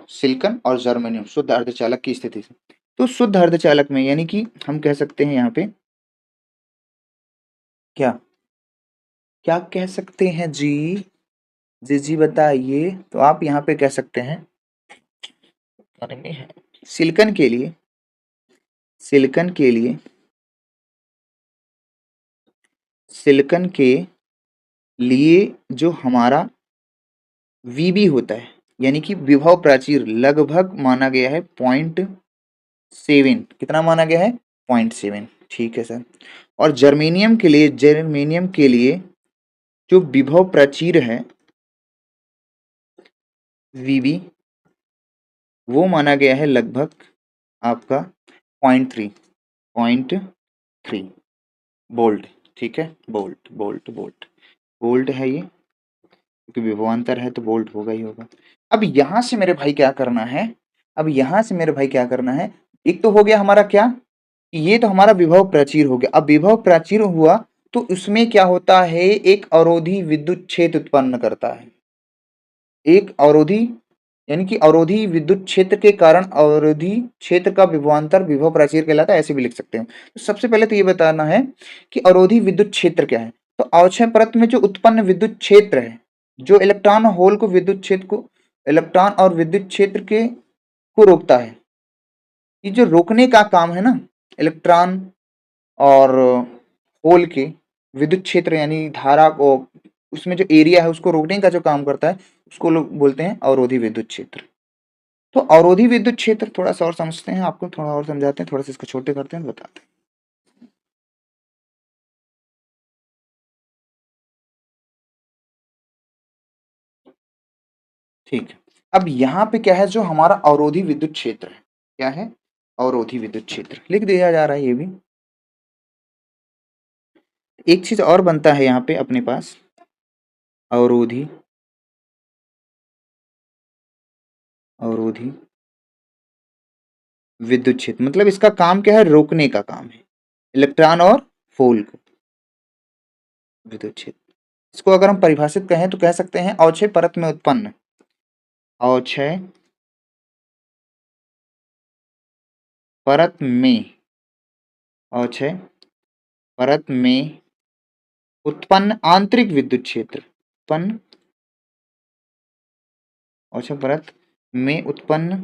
सिलिकॉन और जर्मेनियम शुद्ध अर्धचालक की स्थिति से। तो शुद्ध अर्धचालक में यानी कि हम कह सकते हैं यहाँ पे क्या, क्या कह सकते हैं जी, जी बताइए। तो आप यहाँ पे कह सकते हैं सिलिकॉन के लिए, सिलिकॉन के लिए, सिलिकॉन के लिए जो हमारा वीबी होता है, यानी कि विभव प्राचीर लगभग माना गया है 0.7। कितना माना गया है? 0.7। ठीक है सर। और जर्मेनियम के लिए जो विभव प्राचीर है वीबी, वो माना गया है लगभग आपका 0.3, 0.3 बोल्ट। ठीक है, बोल्ट बोल्ट बोल्ट बोल्ट है ये, क्योंकि विभवांतर है तो बोल्ट होगा ही होगा। अब यहां से मेरे भाई क्या करना है? अब यहां से मेरे भाई क्या करना है? एक तो हो गया हमारा क्या, ये तो हमारा विभव प्राचीर हो गया। अब विभव प्राचीर हुआ तो उसमें क्या होता है? एक अवरोधी विद्युत क्षेत्र उत्पन्न करता है। एक अवरोधी, यानी कि अवरोधी विद्युत क्षेत्र के कारण अवरोधी क्षेत्र का विभवांतर विभव प्राचीर कहलाता है, ऐसे भी लिख सकते हैं। तो सबसे पहले तो ये बताना है कि अवरोधी विद्युत क्षेत्र क्या है। तो अवक्षय परत में जो उत्पन्न विद्युत क्षेत्र है, जो इलेक्ट्रॉन होल को विद्युत क्षेत्र को, इलेक्ट्रॉन और विद्युत क्षेत्र के को रोकता है। ये जो रोकने का काम है ना, इलेक्ट्रॉन और होल के विद्युत क्षेत्र यानी धारा को, उसमें जो एरिया है उसको रोकने का जो काम करता है, उसको लोग बोलते हैं अवरोधी विद्युत क्षेत्र। तो अवरोधी विद्युत क्षेत्र थोड़ा सा और समझते हैं, आपको थोड़ा और समझाते हैं, थोड़ा सा इसको छोटे करते हैं, बताते हैं। ठीक है। अब यहाँ पे क्या है, जो हमारा अवरोधी विद्युत क्षेत्र है, क्या है? अवरोधी विद्युत क्षेत्र लिख दिया जा रहा है ये भी। एक चीज और बनता है यहाँ पे अपने पास, अवरोधी अवरोधी विद्युत क्षेत्र, मतलब इसका काम क्या है? रोकने का काम है इलेक्ट्रॉन और होल को, विद्युत क्षेत्र। इसको अगर हम परिभाषित कहें तो कह सकते हैं अवक्षय परत में उत्पन्न, अवक्षय परत में, अवक्षय परत में उत्पन्न आंतरिक विद्युत क्षेत्र, उत्पन्न अवक्षय परत में उत्पन्न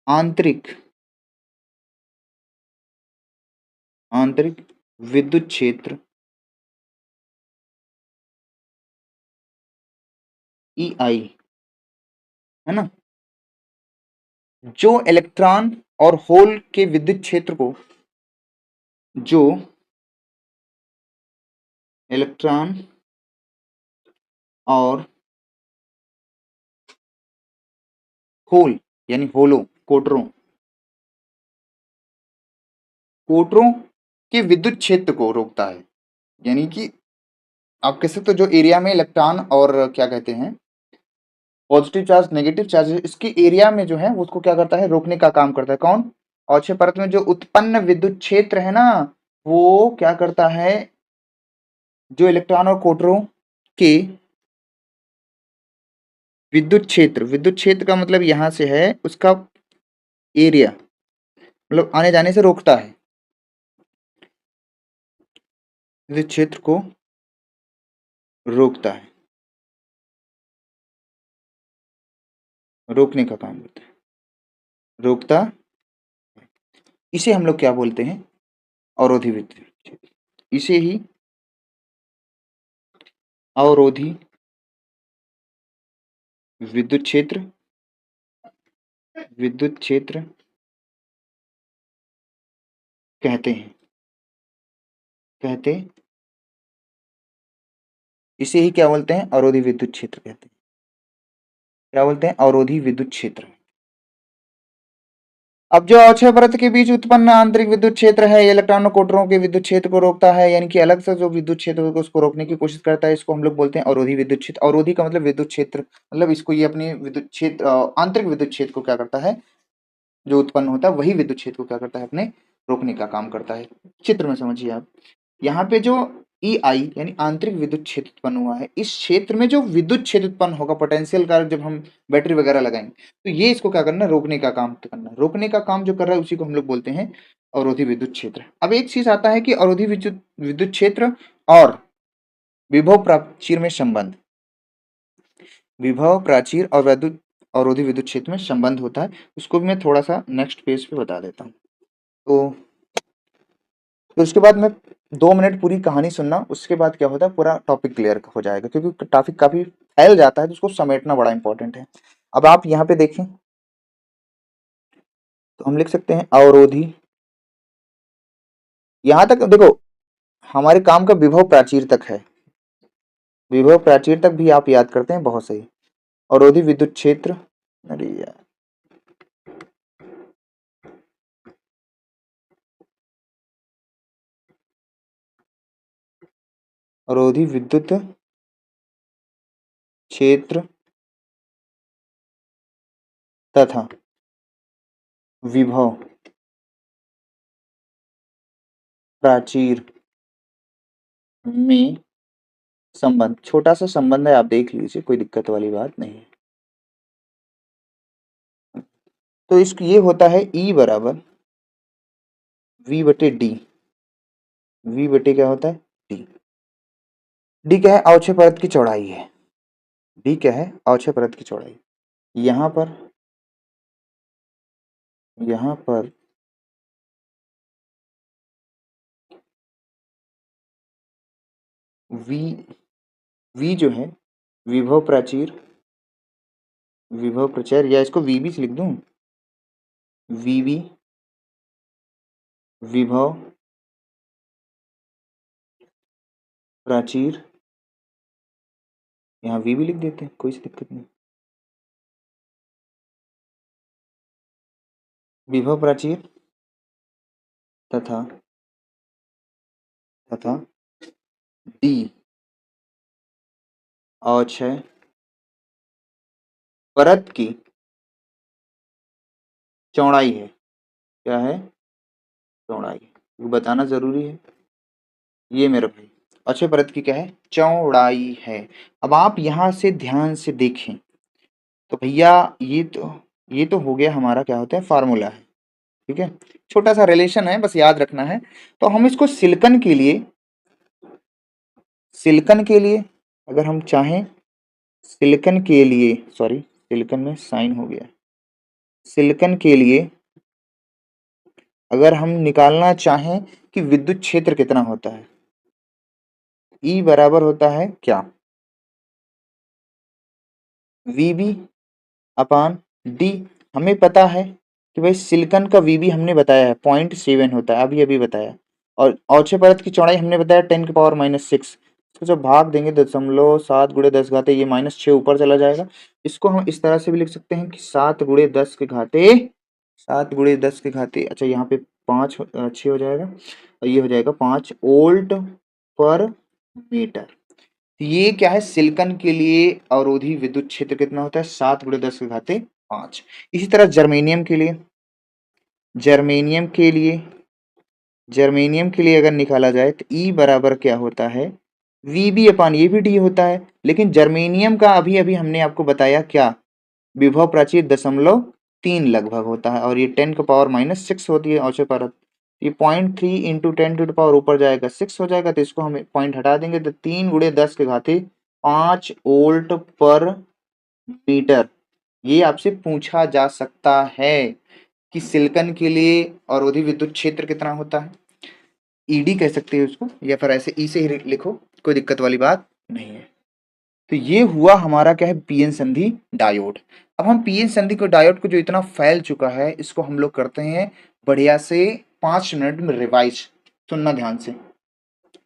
आंतरिक आंतरिक विद्युत क्षेत्र ई आई, है ना, जो इलेक्ट्रॉन और होल के विद्युत क्षेत्र को, जो इलेक्ट्रॉन और होल यानी होलो, कोटरों कोटरों के विद्युत क्षेत्र को रोकता है। यानी कि आप कह सकते हो जो एरिया में इलेक्ट्रॉन और क्या कहते हैं, पॉजिटिव चार्ज नेगेटिव चार्ज, इसके एरिया में जो है उसको क्या करता है? रोकने का काम करता है। कौन? अवक्षय परत में जो उत्पन्न विद्युत क्षेत्र है ना, वो क्या करता है? जो इलेक्ट्रॉन और कोटरों के विद्युत क्षेत्र का मतलब यहां से है उसका एरिया, मतलब आने जाने से रोकता है, विद्युत क्षेत्र को रोकता है, रोकने का काम करता है, रोकता। इसे हम लोग क्या बोलते हैं? अवरोधी विद्युत क्षेत्र। इसे ही अवरोधी विद्युत क्षेत्र, विद्युत क्षेत्र कहते हैं, कहते इसे ही क्या बोलते हैं? अवरोधी विद्युत क्षेत्र कहते हैं। क्या बोलते हैं? अवरोधी विद्युत क्षेत्र। अब जो अक्षय परत के बीच उत्पन्न आंतरिक विद्युत क्षेत्र है, इलेक्ट्रॉनों कोटरों के विद्युत क्षेत्र को रोकता है, यानी कि अलग से जो विद्युत क्षेत्र होगा उसको रोकने की कोशिश करता है, इसको हम लोग बोलते हैं अवरोधी विद्युत क्षेत्र। अवरोधी का मतलब विद्युत क्षेत्र, मतलब इसको ये अपने विद्युत क्षेत्र आंतरिक विद्युत क्षेत्र को क्या करता है, जो उत्पन्न होता है वही विद्युत क्षेत्र को क्या करता है? अपने रोकने का काम करता है। चित्र में समझिए आप, यहाँ पे जो ई आई यानी आंतरिक विद्युत क्षेत्र उत्पन्न हुआ है, इस क्षेत्र में जो विद्युत क्षेत्र उत्पन्न होगा पोटेंशियल का, जब हम बैटरी वगैरह लगाएंगे तो ये इसको क्या करना है? रोकने का काम करना है। रोकने का काम जो कर रहा है उसी को हम लोग बोलते हैं अवरोधी विद्युत क्षेत्र। अब एक चीज आता है कि अवरोधी विद्युत विद्युत क्षेत्र और विभव प्राचीर में संबंध, विभव प्राचीर और विद्युत अवरोधी विद्युत क्षेत्र में संबंध होता है, उसको भी मैं थोड़ा सा नेक्स्ट पेज पे बता देता हूँ। तो उसके बाद मैं 2 मिनट पूरी कहानी सुनना, उसके बाद क्या होता है पूरा टॉपिक क्लियर हो जाएगा, क्योंकि टॉपिक काफी फैल जाता है तो उसको समेटना बड़ा इंपॉर्टेंट है। अब आप यहाँ पे देखें तो हम लिख सकते हैं अवरोधी। यहाँ तक देखो, हमारे काम का विभव प्राचीर तक है, विभव प्राचीर तक भी आप याद करते हैं, बहुत सही। अवरोधी विद्युत क्षेत्र, अरे यार, अवरोधी विद्युत क्षेत्र तथा विभव प्राचीर में संबंध, छोटा सा संबंध है, आप देख लीजिए, कोई दिक्कत वाली बात नहीं है। तो इसको ये होता है E बराबर V बटे डी। V बटे क्या होता है डी। डी क्या है, अवक्षय परत की चौड़ाई है। डी क्या है, अवक्षय परत की चौड़ाई। यहाँ पर, यहाँ पर V, V जो है विभव प्राचीर, विभव प्रचार, या इसको VB से लिख दूं, VB विभव प्राचीर, यहाँ VB लिख देते हैं, कोई सी दिक्कत नहीं। विभव प्राचीर तथा तथा डी अवक्षय परत की चौड़ाई है। क्या है, चौड़ाई, वो बताना जरूरी है। ये मेरे भाई अक्षय परत की क्या है, चौड़ाई है। अब आप यहाँ से ध्यान से देखें तो भैया ये तो हो गया हमारा, क्या होता है, फार्मूला है, ठीक है, छोटा सा रिलेशन है, बस याद रखना है। तो हम इसको सिलिकॉन के लिए, सिलिकॉन के लिए अगर हम चाहें, सिलिकॉन के लिए, सॉरी सिलिकॉन में साइन हो गया, सिलिकॉन के लिए अगर हम निकालना चाहें कि विद्युत क्षेत्र कितना होता है, E बराबर होता है क्या, VB अपान डी। हमें पता है कि भाई सिलिकॉन का VB हमने बताया है 0.7 होता है, अभी अभी बताया। और अवक्षय परत की चौड़ाई हमने बताया 10⁻⁻6। इसको जब भाग देंगे 0.7 × 10 घाते, ये -6 ऊपर चला जाएगा। इसको हम इस तरह से भी लिख सकते हैं कि 7 × 10 के घाते, अच्छा यहाँ पे 5 6 हो जाएगा, और ये हो जाएगा 5 वोल्ट पर मीटर। ये क्या है, सिलिकॉन के लिए अवरोधी विद्युत क्षेत्र कितना होता है, 7 × 10 के घाते 5। इसी तरह जर्मेनियम के लिए, जर्मेनियम के लिए, जर्मेनियम के लिए अगर निकाला जाए तो E बराबर क्या होता है, VB अपान, ये भी डी होता है, लेकिन जर्मेनियम का अभी अभी हमने आपको बताया क्या, विभव प्राचीर 0.3 लगभग होता है, और ये 10⁻⁻6 होती है अवक्षय परत। ये 0.3 इंटू 10⁻⁻, ऊपर जाएगा 6 हो जाएगा, तो इसको हम पॉइंट हटा देंगे, तो 3 × 10 के घाते 5 वोल्ट पर मीटर। ये आपसे पूछा जा सकता है कि सिलिकॉन के लिए अवरोधी विद्युत क्षेत्र कितना होता है, ईडी कह सकते हैं उसको, या फिर ऐसे ई से ही लिखो, कोई दिक्कत वाली बात नहीं है। तो ये हुआ हमारा क्या है, पीएन संधि डायोड। अब हम पीएन संधि को, डायोड को जो इतना फैल चुका है, इसको हम लोग करते हैं बढ़िया से 5 मिनट में रिवाइज। सुनना ध्यान से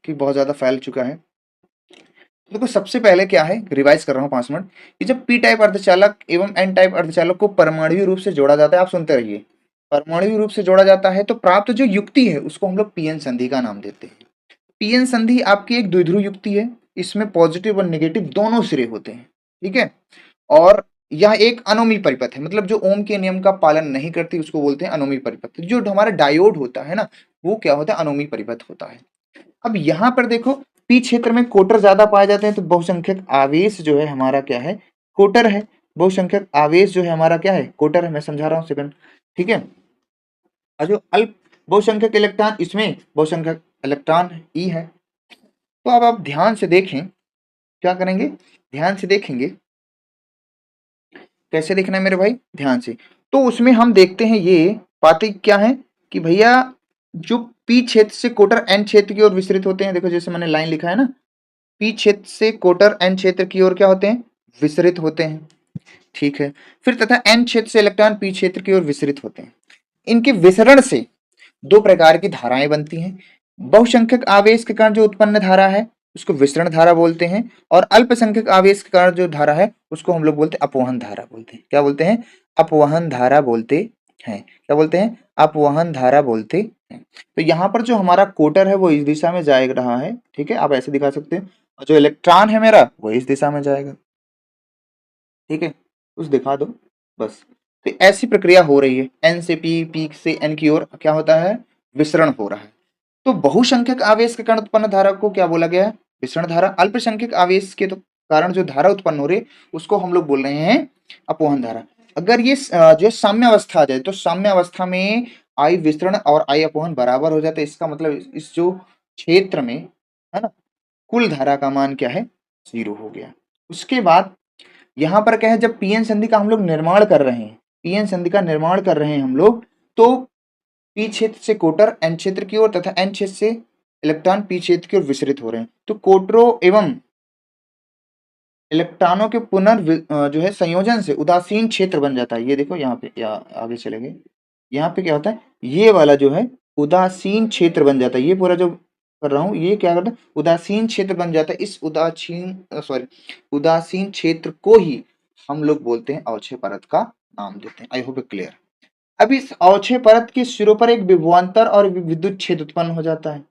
कि बहुत ज्यादा फैल चुका है। देखो सबसे पहले क्या है, रिवाइज कर रहा हूँ 5 मिनट, कि जब पी टाइप अर्धचालक एवं एन टाइप अर्धचालक को परमाणुवीय रूप से जोड़ा जाता है, आप सुनते रहिए, परमाणुवीय रूप से जोड़ा जाता है तो प्राप्त जो युक्ति है उसको हम लोग पीएन संधि का नाम देते हैं। पीएन संधि आपकी एक द्विध्रुव युक्ति है, इसमें पॉजिटिव और नेगेटिव दोनों सिरे होते हैं, ठीक है। और यह एक अनोमी परिपथ है, मतलब जो ओम के नियम का पालन नहीं करती उसको बोलते हैं अनोमी परिपथ। जो हमारा डायोड होता है ना, वो क्या होता है, अनोमी परिपथ होता है। अब यहाँ पर देखो, पी क्षेत्र में कोटर ज्यादा पाए जाते हैं, तो बहुसंख्यक आवेश जो है हमारा क्या है, कोटर है। बहुसंख्यक आवेश जो है हमारा क्या है, कोटर है। मैं समझा रहा हूँ सेकंड, ठीक है। और जो अल्प बहुसंख्यक इलेक्ट्रॉन, इसमें बहुसंख्यक इलेक्ट्रॉन ई है। तो अब आप ध्यान से देखें, क्या करेंगे, ध्यान से देखेंगे, कैसे देखना है मेरे भाई, ध्यान से। तो उसमें हम देखते हैं, ये पाते क्या है कि भैया जो पी क्षेत्र से कोटर एन क्षेत्र की ओर विस्तृत होते हैं, देखो जैसे मैंने लाइन लिखा है ना, पी क्षेत्र से कोटर एन क्षेत्र की ओर क्या होते हैं, विस्तृत होते हैं। ठीक है, फिर तथा एन क्षेत्र से इलेक्ट्रॉन पी क्षेत्र की ओर विस्तृत होते हैं। इनके विसरण से दो प्रकार की धाराएं बनती हैं। बहुसंख्यक आवेश के कारण जो उत्पन्न धारा है उसको विसरण धारा बोलते हैं, और अल्पसंख्यक आवेश के कारण जो धारा है उसको हम लोग बोलते हैं अपवहन धारा बोलते हैं। क्या बोलते हैं, अपवहन धारा बोलते हैं। क्या बोलते हैं, अपवहन धारा बोलते हैं। तो यहाँ पर जो हमारा कोटर है वो इस दिशा में जा रहा है, ठीक है, आप ऐसे दिखा सकते हैं, और जो इलेक्ट्रॉन है मेरा वो इस दिशा में जाएगा। ठीक है, उस दिखा दो बस। तो ऐसी प्रक्रिया हो रही है, एन से पी, पी से एन की ओर क्या होता है, विसरण हो रहा है। तो बहुसंख्यक आवेश के कारण उत्पन्न धारा को क्या बोला गया है, विसरण धारा। अल्पसंख्यक आवेश के तो कारण जो धारा उत्पन्न हो रही है उसको हम लोग बोल रहे हैं अपवहन धारा। अगर ये जो साम्य अवस्था आ जाए तो साम्य अवस्था में आई विसरण और आई अपवहन बराबर हो जाता है। इसका मतलब इस जो क्षेत्र में है ना, कुल धारा का मान क्या है, 0 हो गया। उसके बाद यहाँ पर क्या है, जब पीएन संधि का हम लोग निर्माण कर रहे हैं, पीएन संधि का निर्माण कर रहे हैं हम लोग, तो पी क्षेत्र से कोटर एन क्षेत्र की ओर तथा एन क्षेत्र से इलेक्ट्रॉन पी क्षेत्र की ओर विसरित हो रहे हैं। तो कोटरों एवं इलेक्ट्रॉनों के जो है संयोजन से उदासीन क्षेत्र बन जाता है। ये देखो यहाँ पे, या आगे चलेंगे, यहाँ पे क्या होता है, ये वाला जो है उदासीन क्षेत्र बन जाता है। ये पूरा जो कर रहा हूँ ये क्या करता है, उदासीन क्षेत्र बन जाता है। इस उदासीन क्षेत्र को ही हम लोग बोलते हैं अवक्षय परत का नाम देते हैं। I hope clear. अब इस अवक्षय परत के सिरों पर एक विभवांतर और विद्युत क्षेत्र उत्पन्न हो जाता है।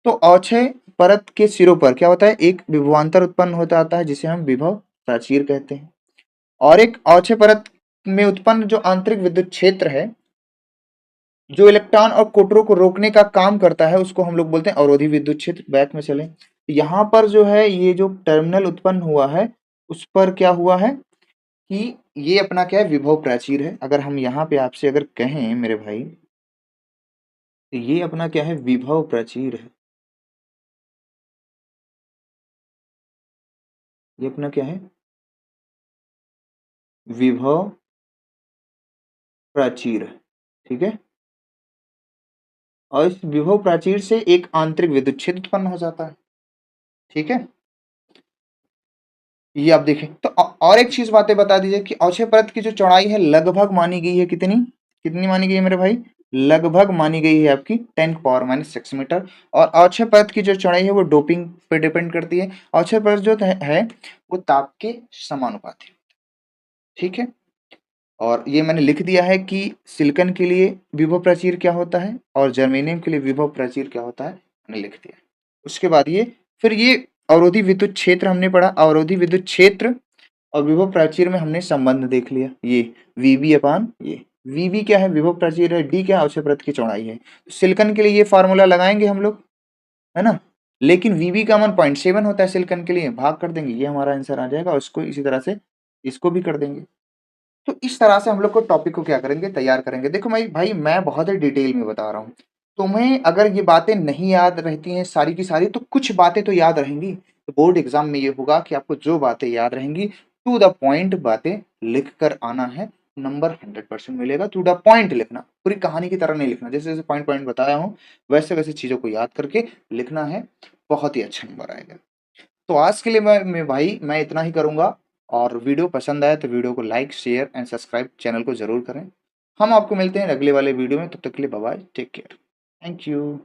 तो अवक्षय परत के सिरों पर क्या होता है, एक विभवांतर उत्पन्न हो जाता है जिसे हम विभव प्राचीर कहते हैं। और एक अवक्षय परत में उत्पन्न जो आंतरिक विद्युत क्षेत्र है जो इलेक्ट्रॉन और कोटरों को रोकने का काम करता है उसको हम लोग बोलते हैं अवरोधी विद्युत क्षेत्र। बैक में चलें, यहाँ पर जो है ये जो टर्मिनल उत्पन्न हुआ है उस पर क्या हुआ है कि ये अपना क्या है, विभव प्राचीर है। अगर हम यहाँ पे आपसे अगर कहें मेरे भाई, तो ये अपना क्या है, विभव प्राचीर है। ये अपना क्या है, विभव प्राचीर है। ठीक है, और इस विभव प्राचीर से एक आंतरिक विद्युत क्षेत्र उत्पन्न हो जाता है। ठीक है, ये आप देखें तो और एक चीज बातें बता दीजिए कि अवक्षय परत की जो चौड़ाई है लगभग मानी गई है, कितनी कितनी मानी गई है मेरे भाई, लगभग मानी गई है आपकी 10⁻⁶ मीटर। और अवक्षय परत की जो चौड़ाई है वो डोपिंग पे डिपेंड करती है। अवक्षय परत जो है वो ताप के समानुपाती है। ठीक है, और ये मैंने लिख दिया है कि सिलिकॉन के लिए विभव प्राचीर क्या होता है और जर्मेनियम के लिए विभव प्राचीर क्या होता है, मैंने लिख दिया। उसके बाद ये फिर ये अवरोधी विद्युत क्षेत्र हमने पढ़ा, अवरोधी विद्युत क्षेत्र और विभव प्राचीर में हमने संबंध देख लिया। ये वीबी अपान ये वीबी क्या है, विभव प्राचीर है, डी क्या अवक्षय परत की चौड़ाई है। तो सिलिकॉन के लिए ये फार्मूला लगाएंगे हम लोग, है ना। लेकिन वीबी का मान 0.7 होता है सिलिकॉन के लिए, भाग कर देंगे ये हमारा आंसर आ जाएगा। उसको इसी तरह से इसको भी कर देंगे। तो इस तरह से हम लोग को टॉपिक को क्या करेंगे, तैयार करेंगे। देखो भाई मैं बहुत ही डिटेल में बता रहा हूँ। तुम्हें अगर ये बातें नहीं याद रहती हैं सारी की सारी तो कुछ बातें तो याद रहेंगी। तो बोर्ड एग्जाम में ये होगा कि आपको जो बातें याद रहेंगी टू द पॉइंट बातें लिख कर आना है, नंबर 100% मिलेगा। टू द पॉइंट लिखना, पूरी कहानी की तरह नहीं लिखना। जैसे जैसे पॉइंट पॉइंट बताया हूँ वैसे वैसे चीजों को याद करके लिखना है, बहुत ही अच्छा नंबर आएगा। तो आज के लिए मैं इतना ही करूंगा। और वीडियो पसंद आया तो वीडियो को like share and subscribe channel को जरूर करें। हम आपको मिलते हैं अगले वाले वीडियो में, तब तक के लिए bye bye, take care, thank you.